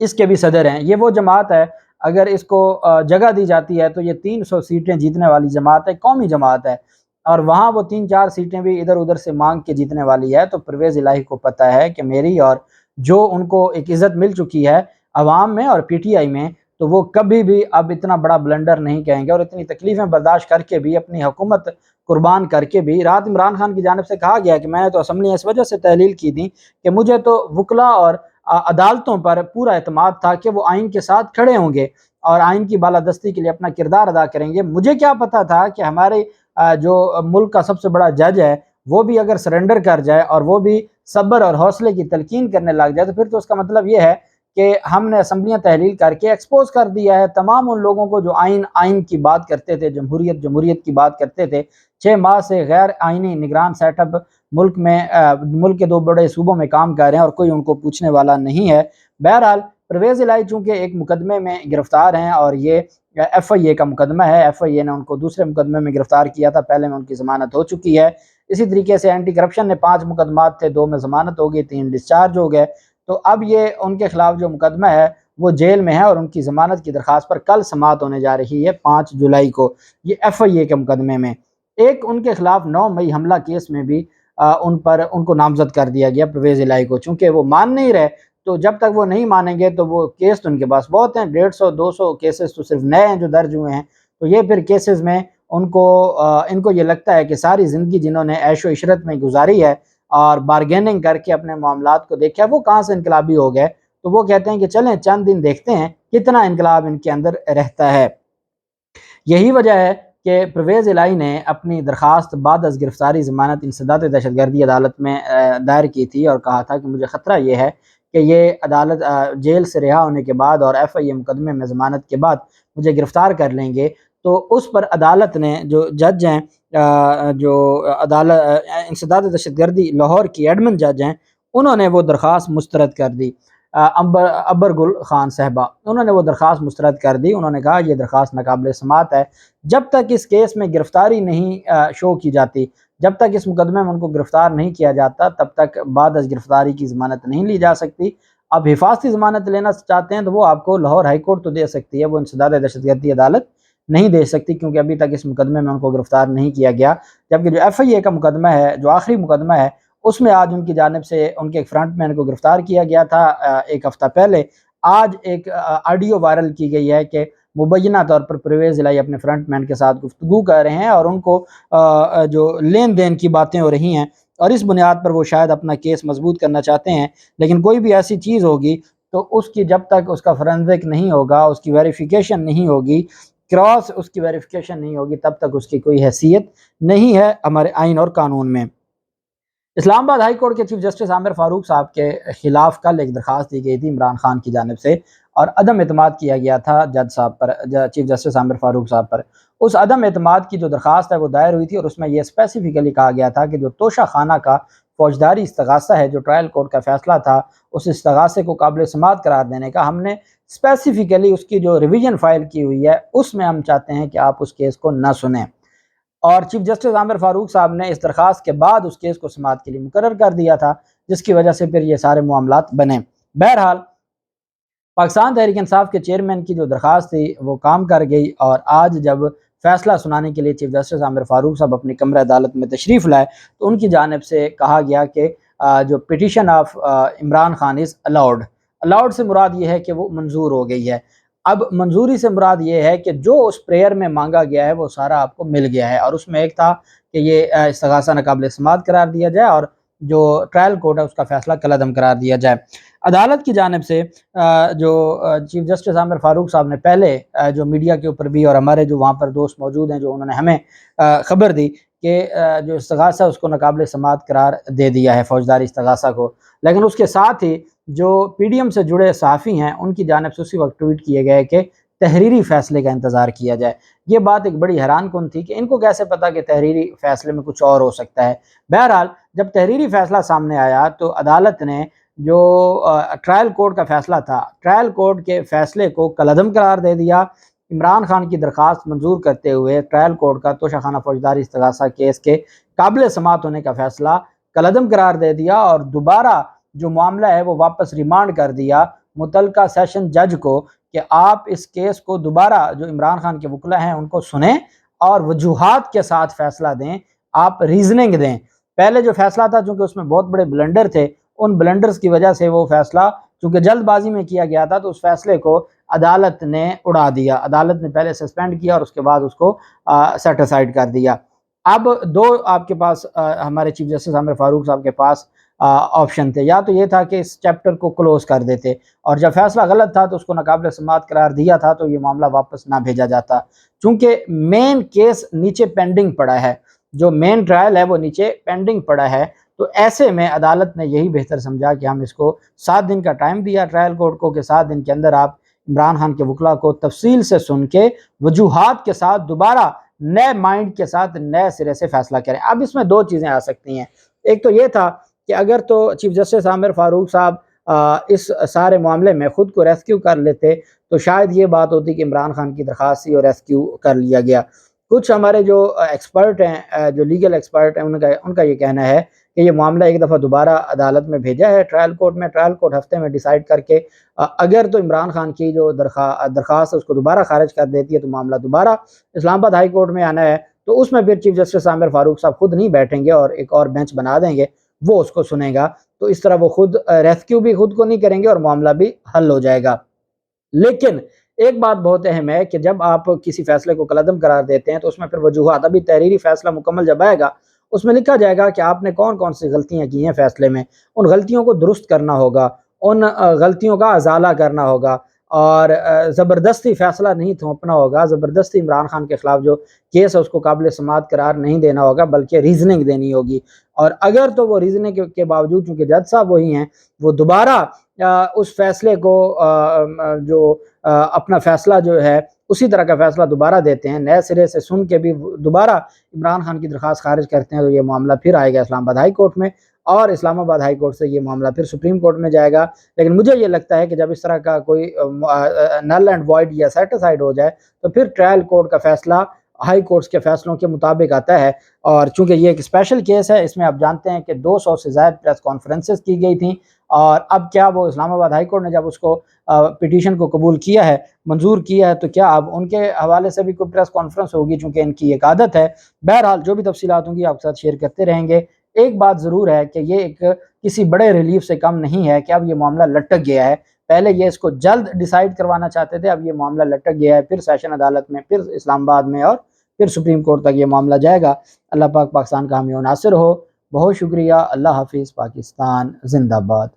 اس کے بھی صدر ہیں۔ یہ وہ جماعت ہے، اگر اس کو جگہ دی جاتی ہے تو یہ 300 سیٹیں جیتنے والی جماعت ہے، قومی جماعت ہے، اور وہاں وہ 3-4 سیٹیں بھی ادھر ادھر سے مانگ کے جیتنے والی ہے۔ تو پرویز الہی کو پتہ ہے کہ میری اور جو ان کو ایک عزت مل چکی ہے عوام میں اور پی ٹی آئی میں، تو وہ کبھی بھی اب اتنا بڑا بلنڈر نہیں کہیں گے، اور اتنی تکلیفیں برداشت کر کے بھی، اپنی حکومت قربان کر کے بھی۔ رات عمران خان کی جانب سے کہا گیا کہ میں نے تو اسمبلی اس وجہ سے تحلیل کی تھی کہ مجھے تو وکلا اور عدالتوں پر پورا اعتماد تھا کہ وہ آئین کے ساتھ کھڑے ہوں گے اور آئین کی بالادستی کے لیے اپنا کردار ادا کریں گے۔ مجھے کیا پتا تھا کہ ہمارے جو ملک کا سب سے بڑا جج ہے وہ بھی اگر سرنڈر کر جائے اور وہ بھی صبر اور حوصلے کی تلقین کرنے لگ جائے، تو پھر تو اس کا مطلب یہ ہے کہ ہم نے اسمبلیاں تحلیل کر کے ایکسپوز کر دیا ہے تمام ان لوگوں کو جو آئین کی بات کرتے تھے، جمہوریت کی بات کرتے تھے۔ 6 ماہ سے غیر آئینی نگران سیٹ اپ ملک کے 2 بڑے صوبوں میں کام کر رہے ہیں اور کوئی ان کو پوچھنے والا نہیں ہے۔ بہرحال پرویز الہی چونکہ ایک مقدمے میں گرفتار ہیں، اور یہ ایف آئی اے کا مقدمہ ہے، ایف آئی اے نے ان کو دوسرے مقدمے میں گرفتار کیا تھا، پہلے میں ان کی ضمانت ہو چکی ہے۔ اسی طریقے سے اینٹی کرپشن نے 5 مقدمات تھے، 2 میں ضمانت ہو گئی، 3 ڈسچارج ہو گئے۔ تو اب یہ ان کے خلاف جو مقدمہ ہے وہ جیل میں ہے، اور ان کی ضمانت کی درخواست پر کل سماعت ہونے جا رہی ہے 5 جولائی کو، یہ ایف آئی اے کے مقدمے میں۔ ایک ان کے خلاف 9 مئی حملہ کیس میں بھی ان کو نامزد کر دیا گیا، پرویز الہی کو، چونکہ وہ مان نہیں رہے، تو جب تک وہ نہیں مانیں گے تو وہ کیس تو ان کے پاس بہت ہیں، 150-200 کیسز تو صرف نئے ہیں جو درج ہوئے ہیں۔ تو یہ پھر کیسز میں ان کو یہ لگتا ہے کہ ساری زندگی جنہوں نے عیش و عشرت میں گزاری ہے اور بارگیننگ کر کے اپنے معاملات کو دیکھا، وہ کہاں سے انقلابی ہو گئے۔ تو وہ کہتے ہیں کہ چلیں چند دن دیکھتے ہیں کتنا انقلاب ان کے اندر رہتا ہے۔ یہی وجہ ہے کہ پرویز الہی نے اپنی درخواست بعد از گرفتاری ضمانت انسداد دہشت گردی عدالت میں دائر کی تھی، اور کہا تھا کہ مجھے خطرہ یہ ہے کہ یہ عدالت جیل سے رہا ہونے کے بعد اور ایف آئی اے مقدمے میں ضمانت کے بعد مجھے گرفتار کر لیں گے۔ تو اس پر عدالت نے، جو جج ہیں، جو عدالت انسداد دہشت گردی لاہور کی ایڈمن جج ہیں، انہوں نے وہ درخواست مسترد کر دی۔ ابر گل خان صاحبہ، انہوں نے وہ درخواست مسترد کر دی۔ انہوں نے کہا یہ درخواست ناقابل سماعت ہے، جب تک اس کیس میں گرفتاری نہیں شو کی جاتی، جب تک اس مقدمے میں ان کو گرفتار نہیں کیا جاتا، تب تک بعد از گرفتاری کی ضمانت نہیں لی جا سکتی۔ اب حفاظتی ضمانت لینا چاہتے ہیں تو وہ آپ کو لاہور ہائی کورٹ تو دے سکتی ہے، وہ انسداد دہشت گردی عدالت نہیں دے سکتی، کیونکہ ابھی تک اس مقدمے میں ان کو گرفتار نہیں کیا گیا۔ جبکہ جو ایف آئی اے کا مقدمہ ہے، جو آخری مقدمہ ہے، اس میں آج ان کی جانب سے ان کے ایک فرنٹ مین کو گرفتار کیا گیا تھا ایک ہفتہ پہلے۔ آج ایک آڈیو وائرل کی گئی ہے کہ مبینہ طور پر پرویز الہی اپنے فرنٹ مین کے ساتھ گفتگو کر رہے ہیں، اور ان کو جو لین دین کی باتیں ہو رہی ہیں، اور اس بنیاد پر وہ شاید اپنا کیس مضبوط کرنا چاہتے ہیں۔ لیکن کوئی بھی ایسی چیز ہوگی تو اس کی جب تک اس کا فورینزک نہیں ہوگا، اس کی ویریفیکیشن نہیں ہوگی، کراس اس کی ویریفیکیشن نہیں ہوگی، تب تک اس کی کوئی حیثیت نہیں ہے ہمارے آئین اور قانون میں۔ اسلام آباد ہائی کورٹ کے چیف جسٹس عامر فاروق صاحب کے خلاف کل ایک درخواست دی گئی تھی عمران خان کی جانب سے، اور عدم اعتماد کیا گیا تھا جج صاحب پر، چیف جسٹس عامر فاروق صاحب پر۔ اس عدم اعتماد کی جو درخواست ہے وہ دائر ہوئی تھی، اور اس میں یہ اسپیسیفکلی کہا گیا تھا کہ جو توشہ خانہ کا فوجداری استغاثہ ہے، جو ٹرائل کورٹ کا فیصلہ تھا، اس استغاثے کو قابل سماعت قرار دینے کا، ہم نے اسپیسیفکلی اس کی جو ریویژن فائل کی ہوئی ہے اس میں ہم چاہتے ہیں کہ آپ اس کیس کو نہ سنیں۔ اور چیف جسٹس عامر فاروق صاحب نے اس درخواست کے بعد اس کیس کو سماعت کے لیے مقرر کر دیا تھا، جس کی وجہ سے پھر یہ سارے معاملات بنے۔ بہرحال پاکستان تحریک انصاف کے چیئرمین کی جو درخواست تھی وہ کام کر گئی، اور آج جب فیصلہ سنانے کے لیے چیف جسٹس عامر فاروق صاحب اپنی کمرہ عدالت میں تشریف لائے تو ان کی جانب سے کہا گیا کہ جو petition of Imran Khan is allowed سے مراد یہ ہے کہ وہ منظور ہو گئی ہے۔ اب منظوری سے مراد یہ ہے کہ جو اس پریئر میں مانگا گیا ہے وہ سارا آپ کو مل گیا ہے، اور اس میں ایک تھا کہ یہ استغاثہ ناقابل سماعت قرار دیا جائے، اور جو ٹرائل کورٹ ہے اس کا فیصلہ کالعدم قرار دیا جائے۔ عدالت کی جانب سے جو چیف جسٹس عامر فاروق صاحب نے پہلے جو میڈیا کے اوپر بھی، اور ہمارے جو وہاں پر دوست موجود ہیں جو انہوں نے ہمیں خبر دی کہ جو استغاثہ اس کو ناقابل سماعت قرار دے دیا ہے، فوجداری استغاثہ کو، لیکن اس کے ساتھ ہی جو پی ڈی ایم سے جڑے صحافی ہیں ان کی جانب سے اسی وقت ٹویٹ کیے گئے کہ تحریری فیصلے کا انتظار کیا جائے۔ یہ بات ایک بڑی حیران کن تھی کہ ان کو کیسے پتا کہ تحریری فیصلے میں کچھ اور ہو سکتا ہے۔ بہرحال جب تحریری فیصلہ سامنے آیا تو عدالت نے جو ٹرائل کورٹ کا فیصلہ تھا، ٹرائل کورٹ کے فیصلے کو کالعدم قرار دے دیا۔ عمران خان کی درخواست منظور کرتے ہوئے ٹرائل کورٹ کا توشہ خانہ فوجداری استغاثہ کیس کے قابل سماعت ہونے کا فیصلہ کالعدم قرار دے دیا، اور دوبارہ جو معاملہ ہے وہ واپس ریمانڈ کر دیا متعلقہ سیشن جج کو کہ آپ اس کیس کو دوبارہ جو عمران خان کے وکلا ہیں ان کو سنیں اور وجوہات کے ساتھ فیصلہ دیں، آپ ریزننگ دیں۔ پہلے جو فیصلہ تھا چونکہ اس میں بہت بڑے بلنڈر تھے، ان بلنڈرز کی وجہ سے وہ فیصلہ چونکہ جلد بازی میں کیا گیا تھا تو اس فیصلے کو عدالت نے اڑا دیا، عدالت نے پہلے سسپینڈ کیا اور اس کے بعد اس کو سیٹ اسائڈ کر دیا۔ اب دو آپ کے پاس ہمارے چیف جسٹس عامر فاروق صاحب کے پاس آپشن تھے، یا تو یہ تھا کہ اس چیپٹر کو کلوز کر دیتے اور جب فیصلہ غلط تھا تو اس کو ناقابل سماعت قرار دیا تھا تو یہ معاملہ واپس نہ بھیجا جاتا، چونکہ مین کیس نیچے پینڈنگ پڑا ہے، جو مین ٹرائل ہے وہ نیچے پینڈنگ پڑا ہے۔ تو ایسے میں عدالت نے یہی بہتر سمجھا کہ ہم اس کو 7 دن کا ٹائم دیا ٹرائل کورٹ کو کہ 7 دن کے اندر آپ عمران خان کے وکلا کو تفصیل سے سن کے وجوہات کے ساتھ دوبارہ نئے مائنڈ کے ساتھ نئے سرے سے فیصلہ کریں۔ اب اس میں دو چیزیں آ سکتی ہیں، ایک تو یہ تھا کہ اگر تو چیف جسٹس عامر فاروق صاحب اس سارے معاملے میں خود کو ریسکیو کر لیتے تو شاید یہ بات ہوتی کہ عمران خان کی درخواست ہی اور ریسکیو کر لیا گیا۔ کچھ ہمارے جو ایکسپرٹ ہیں، جو لیگل ایکسپرٹ ہیں، ان کا یہ کہنا ہے کہ یہ معاملہ ایک دفعہ دوبارہ عدالت میں بھیجا ہے ٹرائل کورٹ میں، ٹرائل کورٹ ہفتے میں ڈیسائیڈ کر کے اگر تو عمران خان کی جو درخواست ہے اس کو دوبارہ خارج کر دیتی ہے تو معاملہ دوبارہ اسلام آباد ہائی کورٹ میں آنا ہے، تو اس میں پھر چیف جسٹس عامر فاروق صاحب خود نہیں بیٹھیں گے اور ایک اور بینچ بنا دیں گے، وہ اس کو سنے گا، تو اس طرح وہ خود ریسکیو بھی خود کو نہیں کریں گے اور معاملہ بھی حل ہو جائے گا۔ لیکن ایک بات بہت اہم ہے کہ جب آپ کسی فیصلے کو کالعدم قرار دیتے ہیں تو اس میں پھر وجوہات، ابھی تحریری فیصلہ مکمل جب آئے گا اس میں لکھا جائے گا کہ آپ نے کون کون سی غلطیاں کی ہیں فیصلے میں، ان غلطیوں کو درست کرنا ہوگا، ان غلطیوں کا ازالہ کرنا ہوگا اور زبردستی فیصلہ نہیں تھوپنا ہوگا، زبردستی عمران خان کے خلاف جو کیس ہے اس کو قابل سماعت قرار نہیں دینا ہوگا بلکہ ریزننگ دینی ہوگی، اور اگر تو وہ ریزننگ کے باوجود چونکہ جج صاحب وہی ہیں وہ دوبارہ اس فیصلے کو جو اپنا فیصلہ جو ہے اسی طرح کا فیصلہ دوبارہ دیتے ہیں، نئے سرے سے سن کے بھی دوبارہ عمران خان کی درخواست خارج کرتے ہیں، تو یہ معاملہ پھر آئے گا اسلام آباد ہائی کورٹ میں اور اسلام آباد ہائی کورٹ سے یہ معاملہ پھر سپریم کورٹ میں جائے گا۔ لیکن مجھے یہ لگتا ہے کہ جب اس طرح کا کوئی نل اینڈ وائڈ یا سیٹ اسائڈ ہو جائے تو پھر ٹرائل کورٹ کا فیصلہ ہائی کورٹس کے فیصلوں کے مطابق آتا ہے، اور چونکہ یہ ایک اسپیشل کیس ہے اس میں آپ جانتے ہیں کہ 200 سے زائد پریس کانفرنسز کی گئی تھیں، اور اب کیا وہ اسلام آباد ہائی کورٹ نے جب اس کو پٹیشن کو قبول کیا ہے، منظور کیا ہے، تو کیا اب ان کے حوالے سے بھی کوئی پریس کانفرنس ہوگی، چونکہ ان کی ایک عادت ہے۔ بہرحال جو بھی تفصیلات ہوں گی آپ کے ساتھ شیئر کرتے رہیں گے۔ ایک بات ضرور ہے کہ یہ ایک کسی بڑے ریلیف سے کم نہیں ہے کہ اب یہ معاملہ لٹک گیا ہے، پہلے یہ اس کو جلد ڈیسائیڈ کروانا چاہتے تھے، اب یہ معاملہ لٹک گیا ہے، پھر سیشن عدالت میں، پھر اسلام آباد میں اور پھر سپریم کورٹ تک یہ معاملہ جائے گا۔ اللہ پاک پاکستان کا حامی و ناصر ہو۔ بہت شکریہ، اللہ حافظ، پاکستان زندہ باد۔